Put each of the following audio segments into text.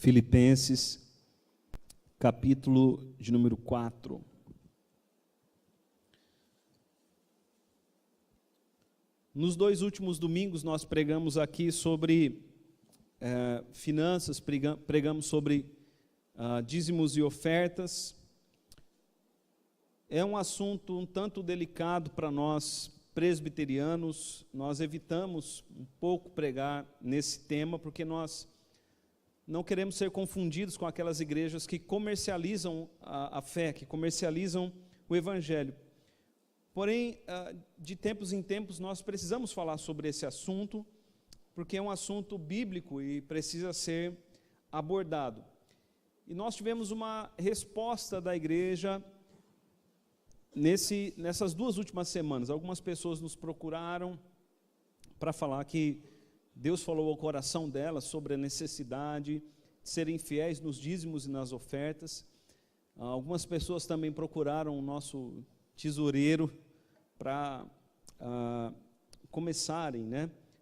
Filipenses, capítulo de número 4. Nos dois últimos domingos nós pregamos aqui sobre finanças, pregamos sobre dízimos e ofertas. É um assunto um tanto delicado para nós presbiterianos, nós evitamos um pouco pregar nesse tema, porque nós não queremos ser confundidos com aquelas igrejas que comercializam a fé, que comercializam o Evangelho. Porém, de tempos em tempos, nós precisamos falar sobre esse assunto, porque é um assunto bíblico e precisa ser abordado. E nós tivemos uma resposta da igreja nessas duas últimas semanas. Algumas pessoas nos procuraram para falar que Deus falou ao coração delas sobre a necessidade de serem fiéis nos dízimos e nas ofertas. Algumas pessoas também procuraram o nosso tesoureiro para começarem,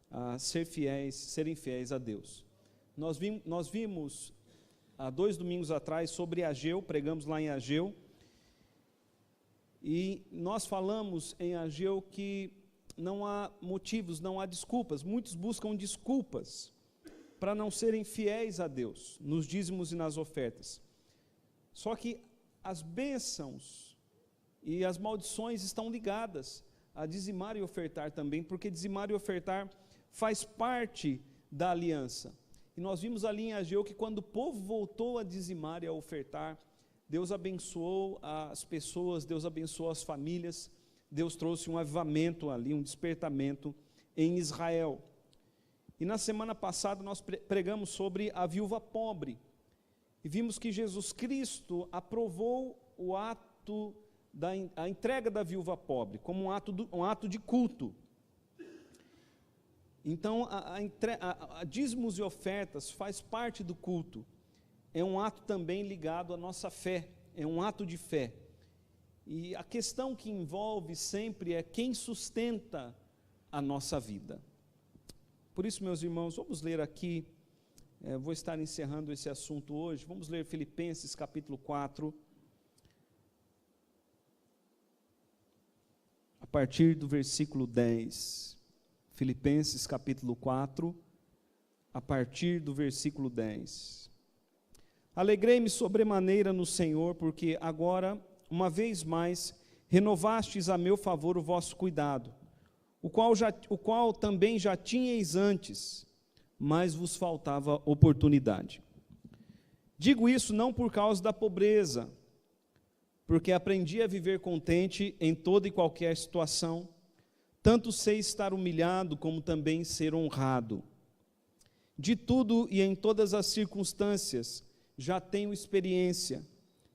a serem fiéis a Deus. Nós vimos há 2 domingos atrás sobre Ageu, pregamos lá em Ageu, e nós falamos em Ageu que não há motivos, não há desculpas. Muitos buscam desculpas para não serem fiéis a Deus, nos dízimos e nas ofertas. Só que as bênçãos e as maldições estão ligadas a dizimar e ofertar também, porque dizimar e ofertar faz parte da aliança. E nós vimos ali em Ageu que quando o povo voltou a dizimar e a ofertar, Deus abençoou as pessoas, Deus abençoou as famílias, Deus trouxe um avivamento ali, um despertamento em Israel. E na semana passada nós pregamos sobre a viúva pobre, e vimos que Jesus Cristo aprovou a entrega da viúva pobre, como um ato de culto. Então, a dízimos e ofertas faz parte do culto, é um ato também ligado à nossa fé, é um ato de fé. E a questão que envolve sempre é quem sustenta a nossa vida. Por isso, meus irmãos, vamos ler aqui, vou estar encerrando esse assunto hoje, vamos ler Filipenses capítulo 4, a partir do versículo 10. Filipenses capítulo 4, a partir do versículo 10. Alegrei-me sobremaneira no Senhor, porque agora, uma vez mais, renovastes a meu favor o vosso cuidado, o qual também já tinhais antes, mas vos faltava oportunidade. Digo isso não por causa da pobreza, porque aprendi a viver contente em toda e qualquer situação, tanto sei estar humilhado como também ser honrado. De tudo e em todas as circunstâncias já tenho experiência,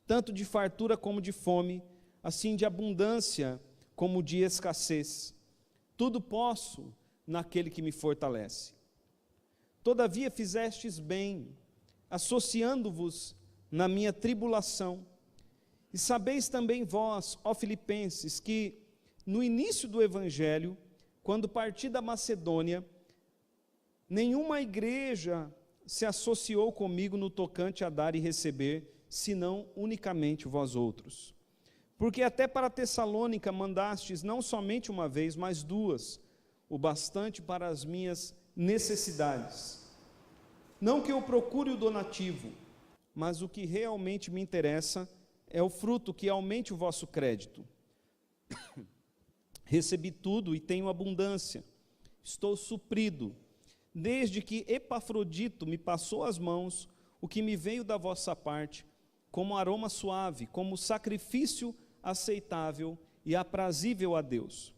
tanto de fartura como de fome, assim de abundância como de escassez. Tudo posso naquele que me fortalece. Todavia fizestes bem, associando-vos na minha tribulação. E sabeis também vós, ó Filipenses, que no início do Evangelho, quando parti da Macedônia, nenhuma igreja se associou comigo no tocante a dar e receber, senão unicamente vós outros. Porque até para Tessalônica mandastes não somente uma vez, mas 2, o bastante para as minhas necessidades. Não que eu procure o donativo, mas o que realmente me interessa é o fruto que aumente o vosso crédito. Recebi tudo e tenho abundância, estou suprido, desde que Epafrodito me passou as mãos, o que me veio da vossa parte, como aroma suave, como sacrifício aceitável e aprazível a Deus.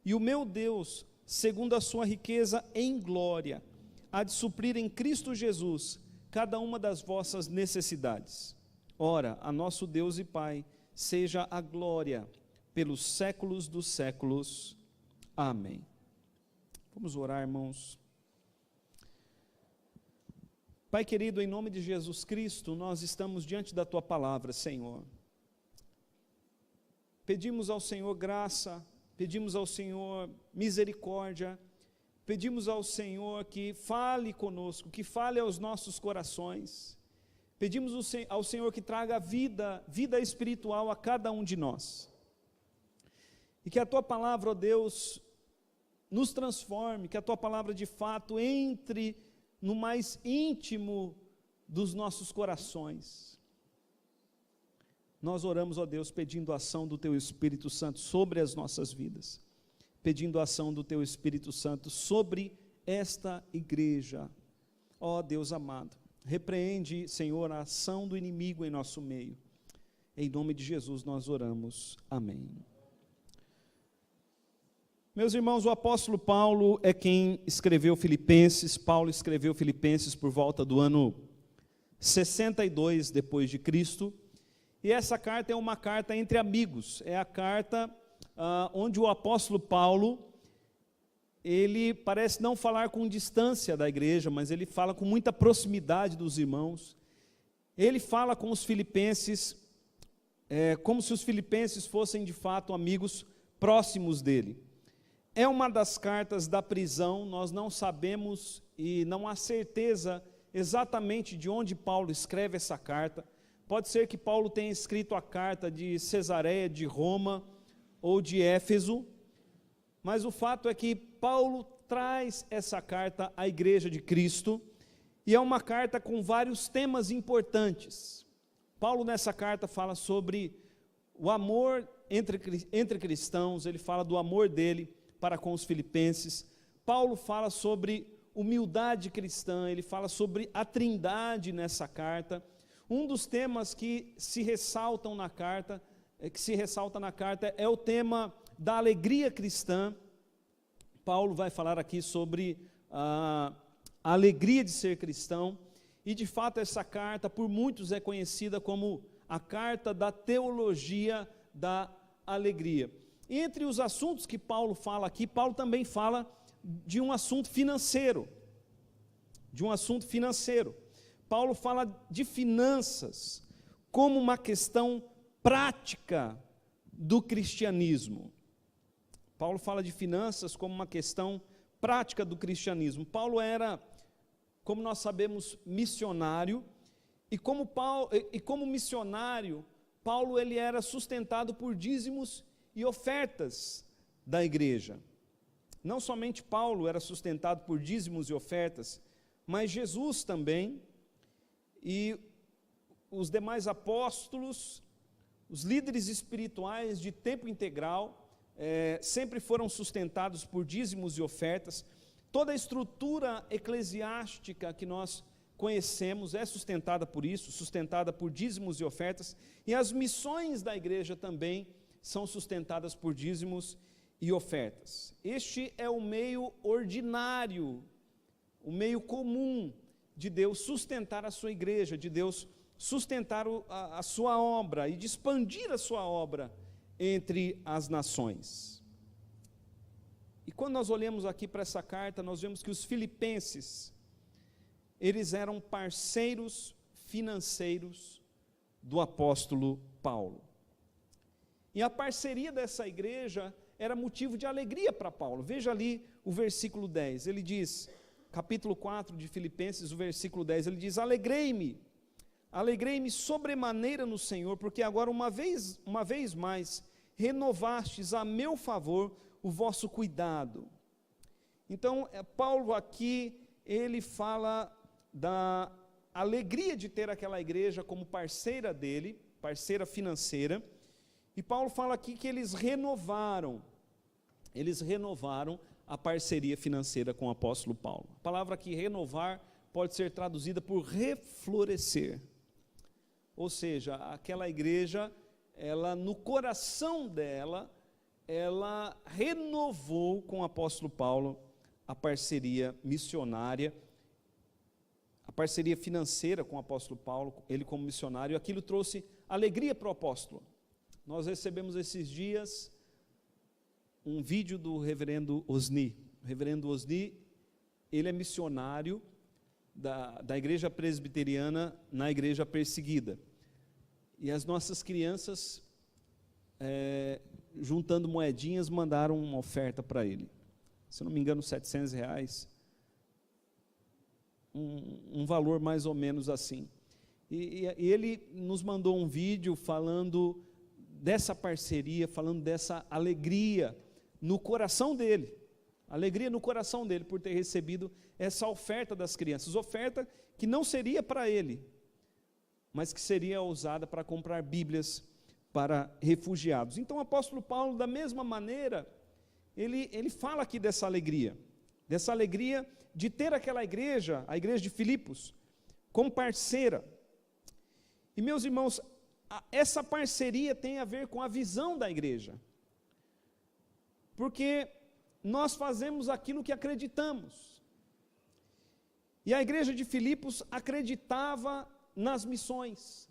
E o meu Deus, segundo a sua riqueza em glória, há de suprir em Cristo Jesus cada uma das vossas necessidades. Ora, a nosso Deus e Pai, seja a glória pelos séculos dos séculos. Amém. Vamos orar, irmãos. Pai querido, em nome de Jesus Cristo, nós estamos diante da Tua palavra, Senhor. Pedimos ao Senhor graça, pedimos ao Senhor misericórdia, Pedimos ao Senhor que fale conosco, que fale aos nossos corações. Pedimos ao Senhor que traga vida espiritual a cada um de nós. E que a Tua palavra, ó Deus, nos transforme, que a Tua palavra de fato entre no mais íntimo dos nossos corações. Nós oramos, ó Deus, pedindo a ação do Teu Espírito Santo sobre as nossas vidas, pedindo a ação do Teu Espírito Santo sobre esta igreja. Ó Deus amado, repreende, Senhor, a ação do inimigo em nosso meio. Em nome de Jesus nós oramos. Amém. Meus irmãos, o apóstolo Paulo é quem escreveu Filipenses. Paulo escreveu Filipenses por volta do ano 62 depois de Cristo. E essa carta é uma carta entre amigos. É a carta onde o apóstolo Paulo, ele parece não falar com distância da igreja, mas ele fala com muita proximidade dos irmãos. Ele fala com os filipenses, como se os filipenses fossem de fato amigos próximos dele. É uma das cartas da prisão, nós não sabemos e não há certeza exatamente de onde Paulo escreve essa carta. Pode ser que Paulo tenha escrito a carta de Cesareia, de Roma ou de Éfeso, mas o fato é que Paulo traz essa carta à igreja de Cristo, e é uma carta com vários temas importantes. Paulo nessa carta fala sobre o amor entre cristãos, ele fala do amor dele para com os filipenses. Paulo fala sobre humildade cristã, ele fala sobre a trindade nessa carta. Um dos temas que se ressalta na carta é o tema da alegria cristã. Paulo vai falar aqui sobre a alegria de ser cristão, e de fato essa carta por muitos é conhecida como a carta da teologia da alegria. Entre os assuntos que Paulo fala aqui, Paulo também fala de um assunto financeiro, Paulo fala de finanças como uma questão prática do cristianismo. Paulo fala de finanças como uma questão prática do cristianismo. Paulo era, como nós sabemos, missionário, e como missionário, Paulo ele era sustentado por dízimos e ofertas da igreja. Não somente Paulo era sustentado por dízimos e ofertas, mas Jesus também, e os demais apóstolos, os líderes espirituais de tempo integral, sempre foram sustentados por dízimos e ofertas. Toda a estrutura eclesiástica que nós conhecemos é sustentada por isso, sustentada por dízimos e ofertas, e as missões da igreja também são sustentadas por dízimos e ofertas. Este é o meio ordinário, o meio comum de Deus sustentar a sua igreja, de Deus sustentar a sua obra e de expandir a sua obra entre as nações. E quando nós olhamos aqui para essa carta, nós vemos que os filipenses, eles eram parceiros financeiros do apóstolo Paulo. E a parceria dessa igreja era motivo de alegria para Paulo. Veja ali o versículo 10, ele diz, capítulo 4 de Filipenses, o versículo 10, ele diz: alegrei-me sobremaneira no Senhor, porque agora uma vez mais renovastes a meu favor o vosso cuidado. Então, Paulo aqui, ele fala da alegria de ter aquela igreja como parceira dele, parceira financeira, e Paulo fala aqui que eles renovaram a parceria financeira com o apóstolo Paulo. A palavra aqui, renovar, pode ser traduzida por reflorescer. Ou seja, aquela igreja, ela no coração dela, ela renovou com o apóstolo Paulo a parceria missionária, a parceria financeira com o apóstolo Paulo, ele como missionário. Aquilo trouxe alegria para o apóstolo. Nós recebemos esses dias um vídeo do reverendo Osni. O reverendo Osni, ele é missionário da igreja presbiteriana na igreja perseguida. E as nossas crianças, juntando moedinhas, mandaram uma oferta para ele. se eu não me engano, R$700, um valor mais ou menos assim. E ele nos mandou um vídeo falando dessa parceria, falando dessa alegria no coração dele, alegria no coração dele por ter recebido essa oferta das crianças, oferta que não seria para ele, mas que seria usada para comprar Bíblias para refugiados. Então o apóstolo Paulo, da mesma maneira, ele fala aqui dessa alegria de ter aquela igreja, a igreja de Filipos, como parceira. E meus irmãos, essa parceria tem a ver com a visão da igreja, porque nós fazemos aquilo que acreditamos, e a igreja de Filipos acreditava nas missões,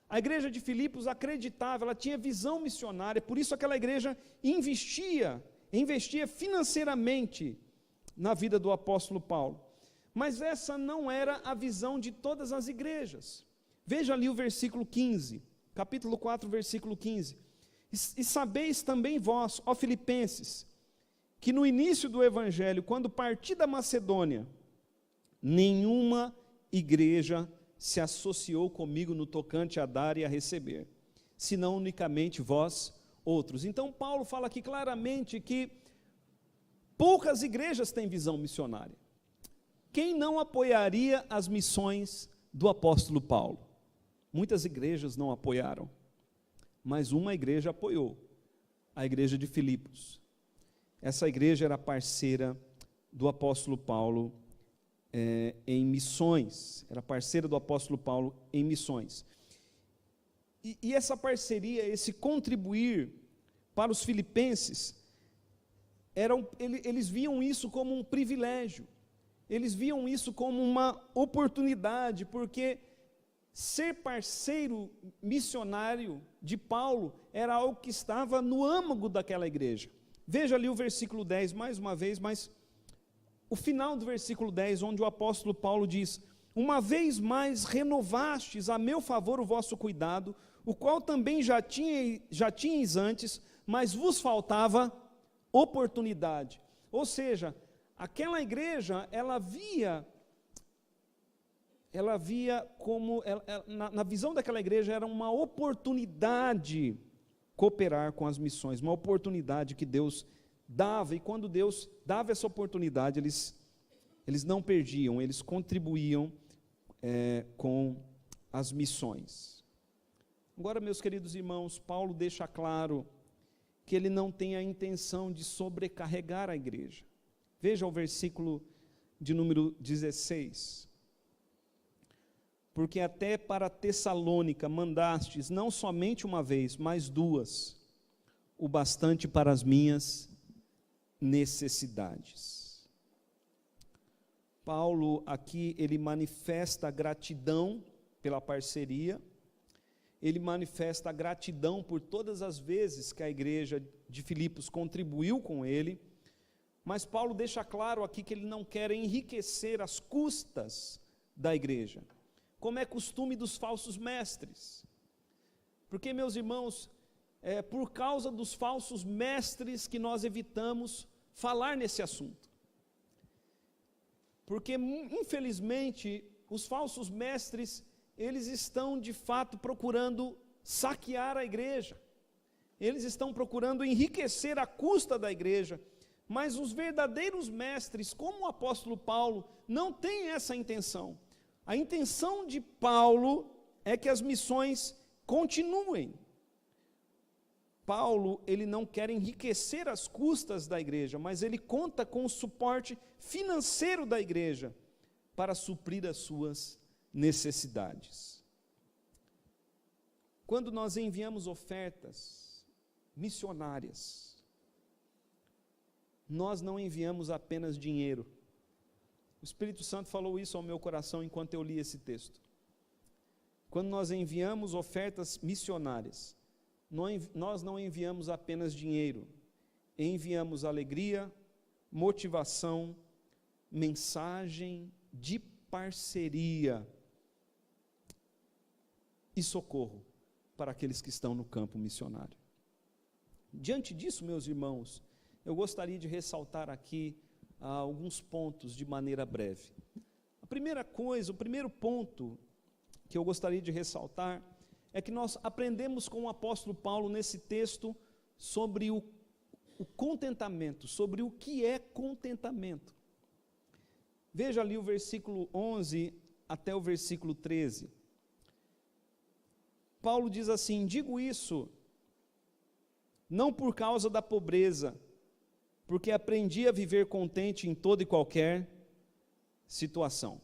a igreja de Filipos acreditava, ela tinha visão missionária, por isso aquela igreja investia financeiramente na vida do apóstolo Paulo, mas essa não era a visão de todas as igrejas. Veja ali o versículo 15, capítulo 4, versículo 15, e sabeis também vós, ó Filipenses, que no início do evangelho, quando parti da Macedônia, nenhuma igreja se associou comigo no tocante a dar e a receber, senão unicamente vós outros. Então Paulo fala aqui claramente que poucas igrejas têm visão missionária. Quem não apoiaria as missões do apóstolo Paulo? Muitas igrejas não apoiaram, mas uma igreja apoiou, a igreja de Filipos. Essa igreja era parceira do apóstolo Paulo em missões, era parceira do apóstolo Paulo em missões. E essa parceria, esse contribuir para os filipenses, eles viam isso como um privilégio, eles viam isso como uma oportunidade, porque ser parceiro missionário de Paulo era algo que estava no âmago daquela igreja. Veja ali o versículo 10, mais uma vez, mas o final do versículo 10, onde o apóstolo Paulo diz: uma vez mais renovastes a meu favor o vosso cuidado, o qual também já tinhais antes, mas vos faltava oportunidade. Ou seja, aquela igreja, ela via como, na visão daquela igreja, era uma oportunidade cooperar com as missões, uma oportunidade que Deus dava, e quando Deus dava essa oportunidade, eles não perdiam, eles contribuíam com as missões. Agora, meus queridos irmãos, Paulo deixa claro que ele não tem a intenção de sobrecarregar a igreja. Veja o versículo de número 16. Porque até para Tessalônica mandastes não somente uma vez, mas duas, o bastante para as minhas necessidades. Paulo aqui, ele manifesta gratidão pela parceria, ele manifesta gratidão por todas as vezes que a igreja de Filipos contribuiu com ele, mas Paulo deixa claro aqui que ele não quer enriquecer às custas da igreja, como é costume dos falsos mestres. Porque, meus irmãos, por causa dos falsos mestres que nós evitamos falar nesse assunto. Porque, infelizmente, os falsos mestres, eles estão de fato procurando saquear a igreja, eles estão procurando enriquecer à custa da igreja, mas os verdadeiros mestres, como o apóstolo Paulo, não têm essa intenção. A intenção de Paulo é que as missões continuem. Paulo, ele não quer enriquecer as custas da igreja, mas ele conta com o suporte financeiro da igreja para suprir as suas necessidades. Quando nós enviamos ofertas missionárias, nós não enviamos apenas dinheiro. O Espírito Santo falou isso ao meu coração enquanto eu li esse texto. Quando nós enviamos ofertas missionárias, nós não enviamos apenas dinheiro, enviamos alegria, motivação, mensagem de parceria e socorro para aqueles que estão no campo missionário. Diante disso, meus irmãos, eu gostaria de ressaltar aqui a alguns pontos de maneira breve. A primeira coisa, o primeiro ponto que eu gostaria de ressaltar é que nós aprendemos com o apóstolo Paulo nesse texto sobre o contentamento, sobre o que é contentamento. Veja ali o versículo 11 até o versículo 13. Paulo diz assim: digo isso não por causa da pobreza, porque aprendi a viver contente em toda e qualquer situação.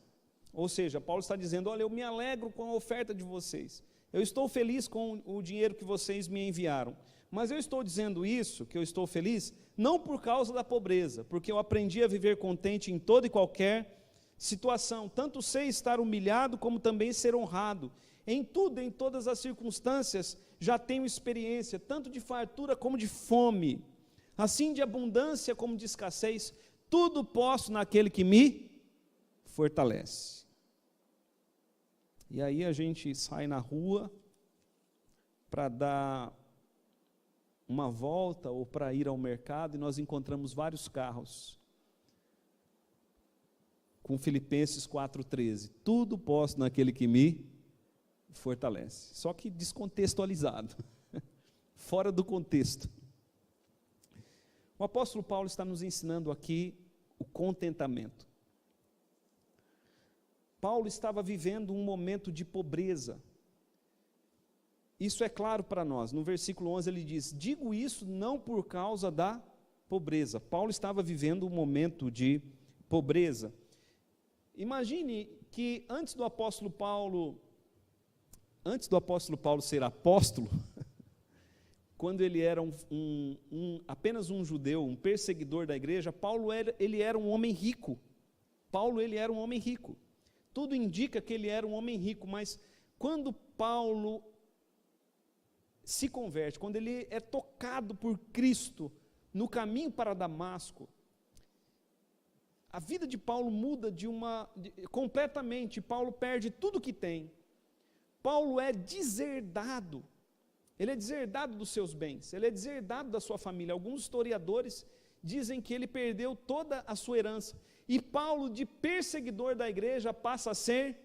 Ou seja, Paulo está dizendo: olha, eu me alegro com a oferta de vocês, eu estou feliz com o dinheiro que vocês me enviaram, mas eu estou dizendo isso, que eu estou feliz, não por causa da pobreza, porque eu aprendi a viver contente em toda e qualquer situação, tanto sei estar humilhado, como também ser honrado, em tudo, em todas as circunstâncias, já tenho experiência, tanto de fartura como de fome, assim de abundância como de escassez, tudo posso naquele que me fortalece. E aí a gente sai na rua para dar uma volta ou para ir ao mercado e nós encontramos vários carros com Filipenses 4,13, tudo posso naquele que me fortalece, só que descontextualizado, fora do contexto. O apóstolo Paulo está nos ensinando aqui o contentamento. Paulo estava vivendo um momento de pobreza. Isso é claro para nós. No versículo 11 ele diz: digo isso não por causa da pobreza. Paulo estava vivendo um momento de pobreza. Imagine que antes do apóstolo Paulo ser apóstolo, quando ele era apenas um judeu, um perseguidor da igreja, ele era um homem rico. Ele era um homem rico. Tudo indica que ele era um homem rico, mas quando Paulo se converte, quando ele é tocado por Cristo no caminho para Damasco, a vida de Paulo muda completamente. Paulo perde tudo que tem. Paulo é deserdado. Ele é deserdado dos seus bens, ele é deserdado da sua família. Alguns historiadores dizem que ele perdeu toda a sua herança. E Paulo, de perseguidor da igreja, passa a ser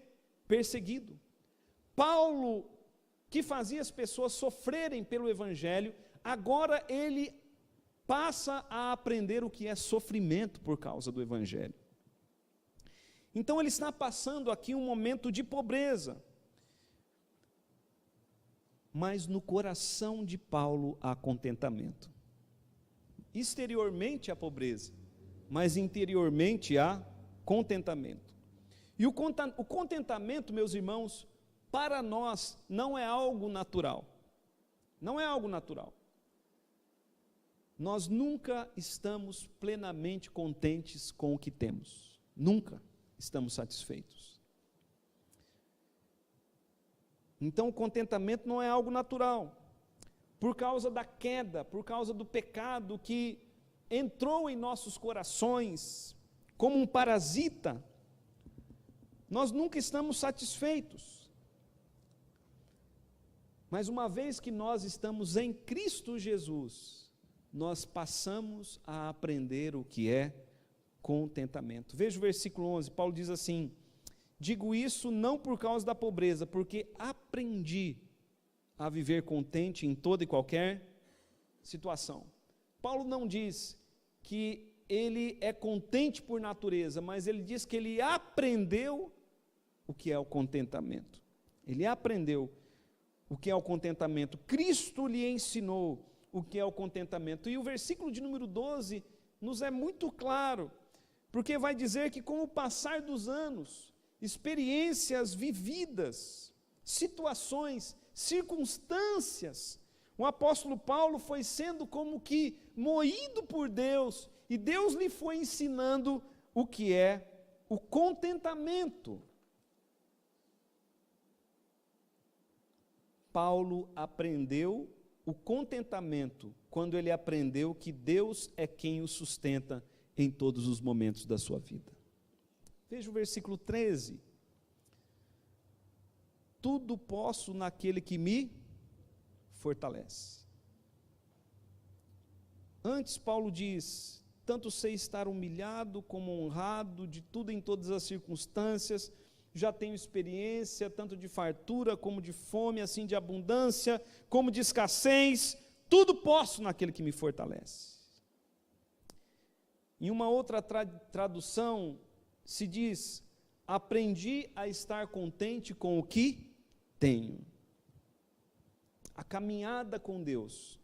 perseguido. Paulo, que fazia as pessoas sofrerem pelo evangelho, agora ele passa a aprender o que é sofrimento por causa do evangelho. Então ele está passando aqui um momento de pobreza. Mas no coração de Paulo há contentamento. Exteriormente há pobreza, mas interiormente há contentamento. E o contentamento, meus irmãos, para nós não é algo natural. Não é algo natural. Nós nunca estamos plenamente contentes com o que temos. Nunca estamos satisfeitos. Então o contentamento não é algo natural. Por causa da queda, por causa do pecado que entrou em nossos corações como um parasita, nós nunca estamos satisfeitos. Mas uma vez que nós estamos em Cristo Jesus, nós passamos a aprender o que é contentamento. Veja o versículo 11, Paulo diz assim: digo isso não por causa da pobreza, porque aprendi a viver contente em toda e qualquer situação. Paulo não diz que ele é contente por natureza, mas ele diz que ele aprendeu o que é o contentamento. Ele aprendeu o que é o contentamento. Cristo lhe ensinou o que é o contentamento. E o versículo de número 12 nos é muito claro, porque vai dizer que com o passar dos anos, experiências vividas, situações, circunstâncias, o apóstolo Paulo foi sendo como que moído por Deus, e Deus lhe foi ensinando o que é o contentamento. Paulo aprendeu o contentamento quando ele aprendeu que Deus é quem o sustenta em todos os momentos da sua vida. Veja o versículo 13. Tudo posso naquele que me fortalece. Antes Paulo diz, tanto sei estar humilhado como honrado, de tudo em todas as circunstâncias. Já tenho experiência tanto de fartura como de fome, assim de abundância, como de escassez. Tudo posso naquele que me fortalece. Em uma outra tradução se diz: aprendi a estar contente com o que tenho. A caminhada com Deus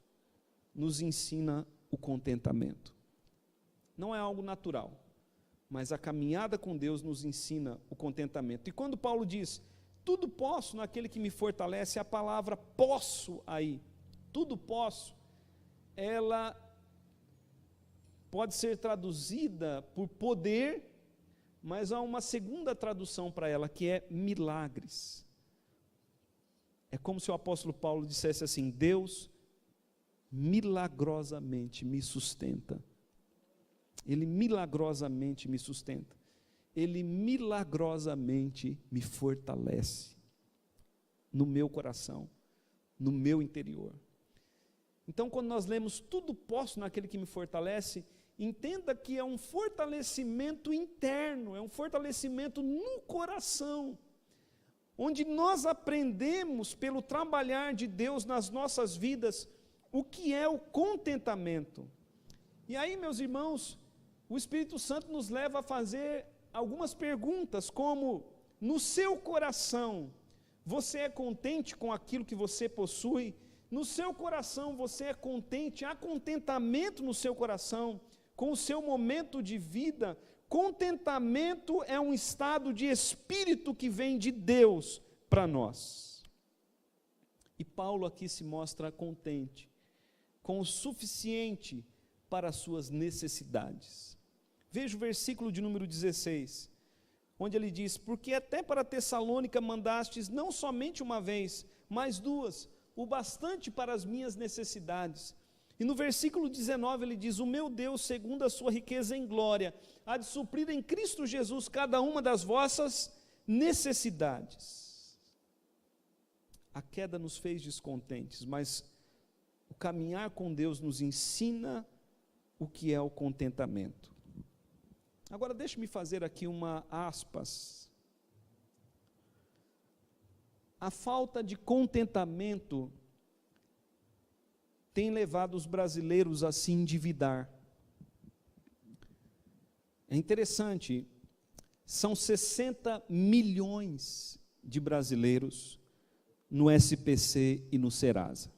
nos ensina o contentamento. Não é algo natural, mas a caminhada com Deus nos ensina o contentamento. E quando Paulo diz, tudo posso naquele que me fortalece, a palavra posso aí, tudo posso, ela pode ser traduzida por poder, mas há uma segunda tradução para ela, que é milagres. É como se o apóstolo Paulo dissesse assim: Deus milagrosamente me sustenta. Ele milagrosamente me sustenta. Ele milagrosamente me fortalece no meu coração, no meu interior. Então, quando nós lemos tudo posso naquele que me fortalece, entenda que é um fortalecimento interno, é um fortalecimento no coração, onde nós aprendemos pelo trabalhar de Deus nas nossas vidas o que é o contentamento. E aí, meus irmãos, o Espírito Santo nos leva a fazer algumas perguntas, como: no seu coração, você é contente com aquilo que você possui? No seu coração você é contente? Há contentamento no seu coração com o seu momento de vida? Contentamento é um estado de espírito que vem de Deus para nós. E Paulo aqui se mostra contente com o suficiente para as suas necessidades. Veja o versículo de número 16, onde ele diz: porque até para Tessalônica mandastes não somente uma vez, mas duas, o bastante para as minhas necessidades. E no versículo 19 ele diz: o meu Deus, segundo a sua riqueza em glória, há de suprir em Cristo Jesus cada uma das vossas necessidades. A queda nos fez descontentes, mas o caminhar com Deus nos ensina o que é o contentamento. Agora deixe-me fazer aqui uma aspas. A falta de contentamento tem levado os brasileiros a se endividar. É interessante, são 60 milhões de brasileiros no SPC e no Serasa.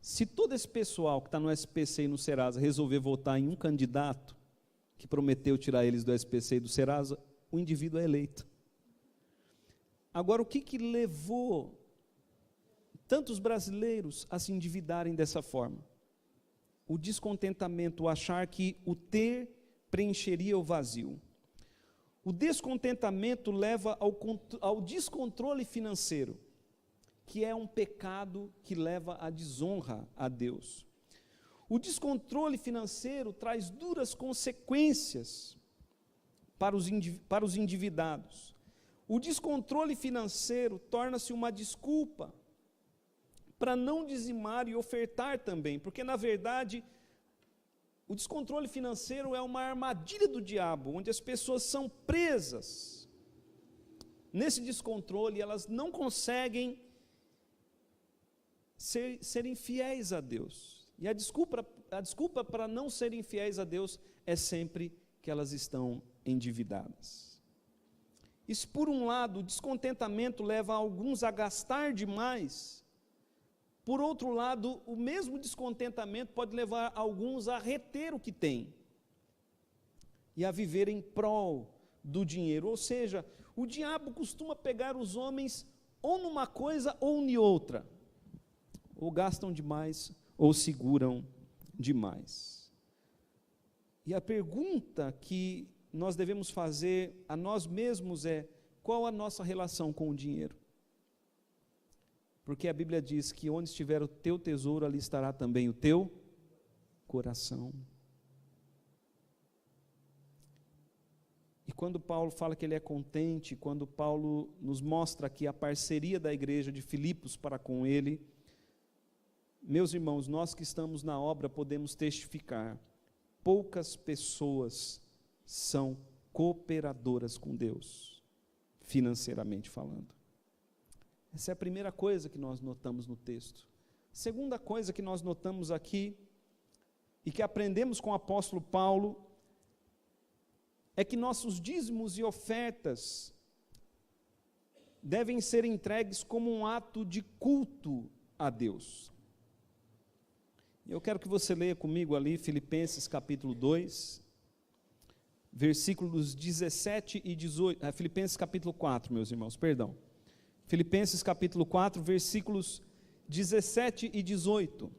Se todo esse pessoal que está no SPC e no Serasa resolver votar em um candidato que prometeu tirar eles do SPC e do Serasa, o indivíduo é eleito. Agora, o que levou tantos brasileiros a se endividarem dessa forma? O descontentamento, o achar que o ter preencheria o vazio. O descontentamento leva ao descontrole financeiro, que é um pecado que leva à desonra a Deus. O descontrole financeiro traz duras consequências para os endividados. O descontrole financeiro torna-se uma desculpa para não dizimar e ofertar também, porque na verdade o descontrole financeiro é uma armadilha do diabo, onde as pessoas são presas nesse descontrole, elas não conseguem serem fiéis a Deus. E a desculpa para não serem fiéis a Deus é sempre que elas estão endividadas. Isso, por um lado, o descontentamento leva alguns a gastar demais. Por outro lado, o mesmo descontentamento pode levar alguns a reter o que têm e a viver em prol do dinheiro. Ou seja, o diabo costuma pegar os homens ou numa coisa ou em outra. Ou gastam demais, ou seguram demais. E a pergunta que nós devemos fazer a nós mesmos é: qual a nossa relação com o dinheiro? Porque a Bíblia diz que onde estiver o teu tesouro, ali estará também o teu coração. E quando Paulo fala que ele é contente, quando Paulo nos mostra aqui a parceria da igreja de Filipos para com ele, Meus irmãos, nós que estamos na obra podemos testificar, poucas pessoas são cooperadoras com Deus, financeiramente falando. Essa é a primeira coisa que nós notamos no texto. Segunda coisa que nós notamos aqui, e que aprendemos com o apóstolo Paulo, é que nossos dízimos e ofertas devem ser entregues como um ato de culto a Deus. Eu quero que você leia comigo ali Filipenses capítulo 2, versículos 17 e 18, Filipenses capítulo 4, meus irmãos, perdão. Filipenses capítulo 4, versículos 17 e 18.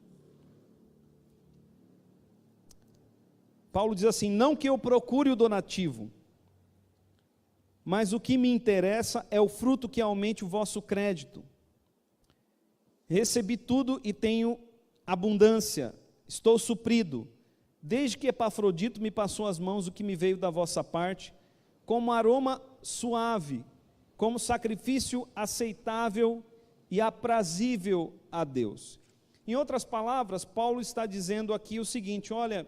Paulo diz assim: não que eu procure o donativo, mas o que me interessa é o fruto que aumente o vosso crédito. Recebi tudo e tenho abundância, estou suprido, desde que Epafrodito me passou às mãos o que me veio da vossa parte, como aroma suave, como sacrifício aceitável e aprazível a Deus. Em outras palavras, Paulo está dizendo aqui o seguinte: olha,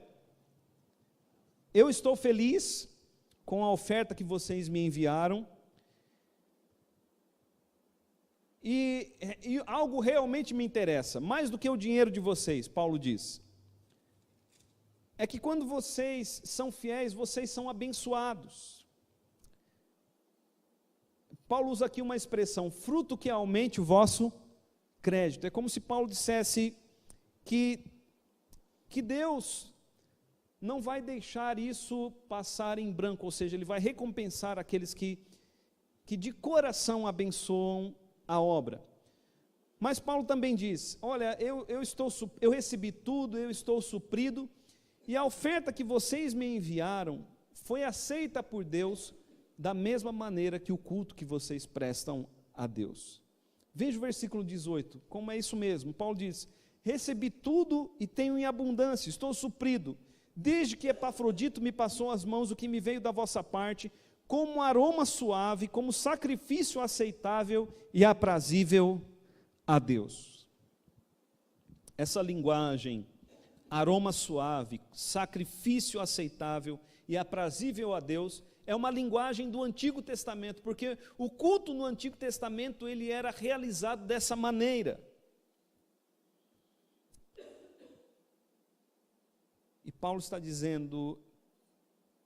eu estou feliz com a oferta que vocês me enviaram, e algo realmente me interessa, mais do que o dinheiro de vocês, Paulo diz, é que quando vocês são fiéis, vocês são abençoados. Paulo usa aqui uma expressão, fruto que aumente o vosso crédito. É como se Paulo dissesse que Deus não vai deixar isso passar em branco, ou seja, Ele vai recompensar aqueles que de coração abençoam a obra. Mas Paulo também diz, olha, eu recebi tudo, eu estou suprido, e a oferta que vocês me enviaram foi aceita por Deus da mesma maneira que o culto que vocês prestam a Deus. Veja o versículo 18, como é isso mesmo. Paulo diz, recebi tudo e tenho em abundância, estou suprido, desde que Epafrodito me passou às mãos o que me veio da vossa parte, como aroma suave, como sacrifício aceitável e aprazível a Deus. Essa linguagem, aroma suave, sacrifício aceitável e aprazível a Deus, é uma linguagem do Antigo Testamento, porque o culto no Antigo Testamento ele era realizado dessa maneira. E Paulo está dizendo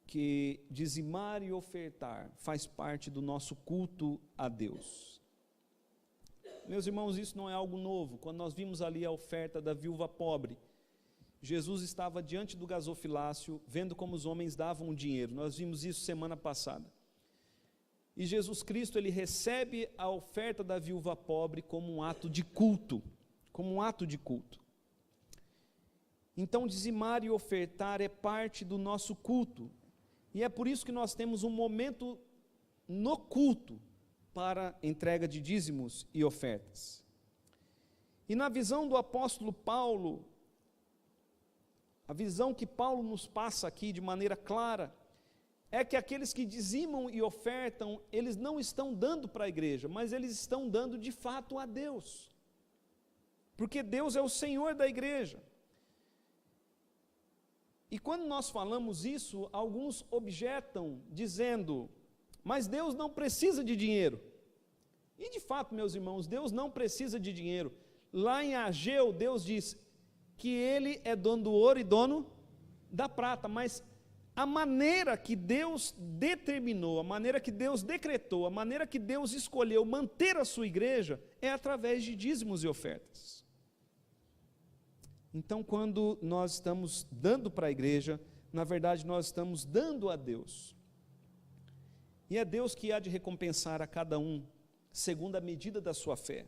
que dizimar e ofertar faz parte do nosso culto a Deus. Meus irmãos, isso não é algo novo. Quando nós vimos ali a oferta da viúva pobre, Jesus estava diante do gasofilácio, vendo como os homens davam o dinheiro. Nós vimos isso semana passada. E Jesus Cristo, ele recebe a oferta da viúva pobre como um ato de culto, como um ato de culto. Então, dizimar e ofertar é parte do nosso culto. E é por isso que nós temos um momento no culto para entrega de dízimos e ofertas. E na visão do apóstolo Paulo, a visão que Paulo nos passa aqui de maneira clara, é que aqueles que dizimam e ofertam, eles não estão dando para a igreja, mas eles estão dando de fato a Deus. Porque Deus é o Senhor da igreja. E quando nós falamos isso, alguns objetam, dizendo, mas Deus não precisa de dinheiro. E de fato, meus irmãos, Deus não precisa de dinheiro. Lá em Ageu, Deus diz que Ele é dono do ouro e dono da prata, mas a maneira que Deus determinou, a maneira que Deus decretou, a maneira que Deus escolheu manter a sua igreja, é através de dízimos e ofertas. Então, quando nós estamos dando para a igreja, na verdade nós estamos dando a Deus. E é Deus que há de recompensar a cada um, segundo a medida da sua fé.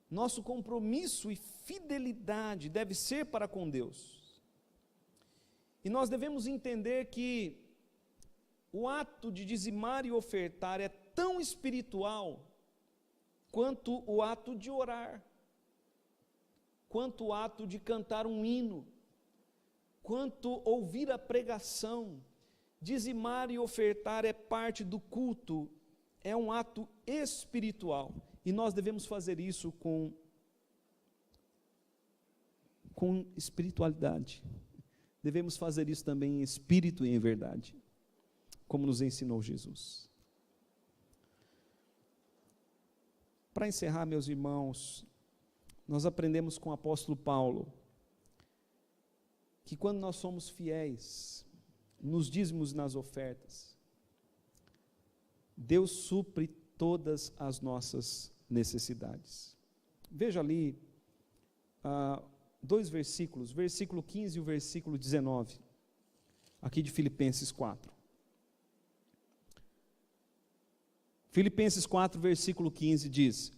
Nosso compromisso e fidelidade deve ser para com Deus. E nós devemos entender que o ato de dizimar e ofertar é tão espiritual quanto o ato de orar, quanto o ato de cantar um hino, quanto ouvir a pregação. Dizimar e ofertar é parte do culto, é um ato espiritual, e nós devemos fazer isso com com espiritualidade. Devemos fazer isso também em espírito e em verdade, como nos ensinou Jesus. Para encerrar, meus irmãos, nós aprendemos com o apóstolo Paulo que quando nós somos fiéis nos dízimos e nas ofertas, Deus supre todas as nossas necessidades. Veja ali dois versículos, versículo 15 e o versículo 19, aqui de Filipenses 4. Filipenses 4, versículo 15 diz: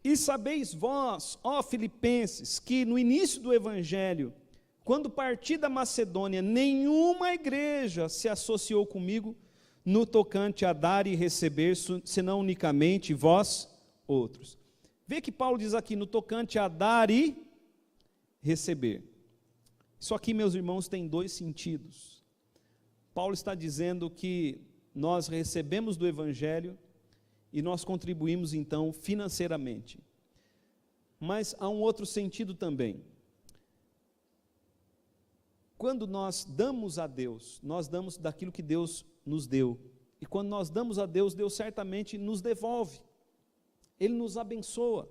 E sabeis vós, ó Filipenses, que no início do Evangelho, quando parti da Macedônia, nenhuma igreja se associou comigo no tocante a dar e receber, senão unicamente vós outros. Vê que Paulo diz aqui, no tocante a dar e receber. Isso aqui, meus irmãos, tem dois sentidos. Paulo está dizendo que nós recebemos do Evangelho e nós contribuímos então financeiramente. Mas há um outro sentido também. Quando nós damos a Deus, nós damos daquilo que Deus nos deu. E quando nós damos a Deus, Deus certamente nos devolve. Ele nos abençoa.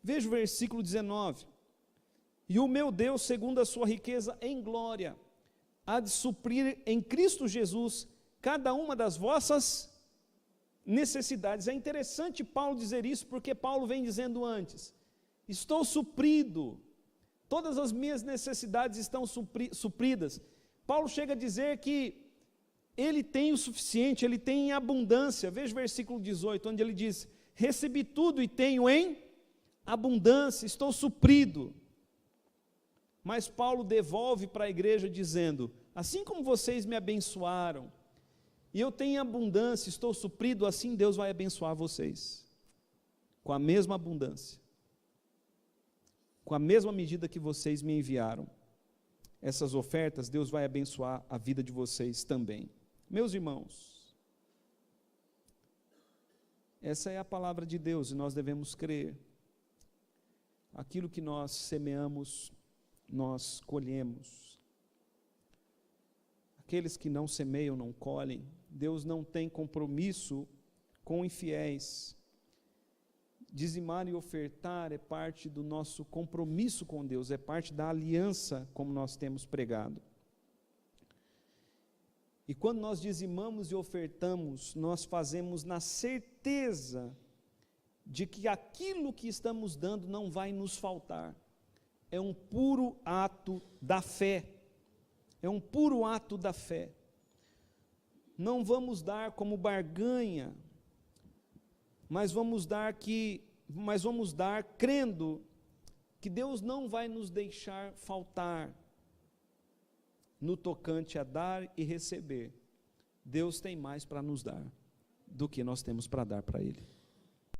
Veja o versículo 19. E o meu Deus, segundo a sua riqueza em glória, há de suprir em Cristo Jesus cada uma das vossas necessidades. É interessante Paulo dizer isso, porque Paulo vem dizendo antes: estou suprido, todas as minhas necessidades estão supridas. Paulo chega a dizer que ele tem o suficiente, ele tem em abundância. Veja o versículo 18, onde ele diz: recebi tudo e tenho em abundância, estou suprido. Mas Paulo devolve para a igreja dizendo: assim como vocês me abençoaram, e eu tenho abundância, estou suprido, assim Deus vai abençoar vocês, com a mesma abundância, com a mesma medida que vocês me enviaram, essas ofertas, Deus vai abençoar a vida de vocês também. Meus irmãos, essa é a palavra de Deus e nós devemos crer. Aquilo que nós semeamos, nós colhemos. Aqueles que não semeiam, não colhem. Deus não tem compromisso com infiéis. Dizimar e ofertar é parte do nosso compromisso com Deus, é parte da aliança, como nós temos pregado. E quando nós dizimamos e ofertamos, nós fazemos na certeza de que aquilo que estamos dando não vai nos faltar. É um puro ato da fé. É um puro ato da fé. Não vamos dar como barganha, mas vamos dar crendo que Deus não vai nos deixar faltar no tocante a dar e receber. Deus tem mais para nos dar do que nós temos para dar para Ele.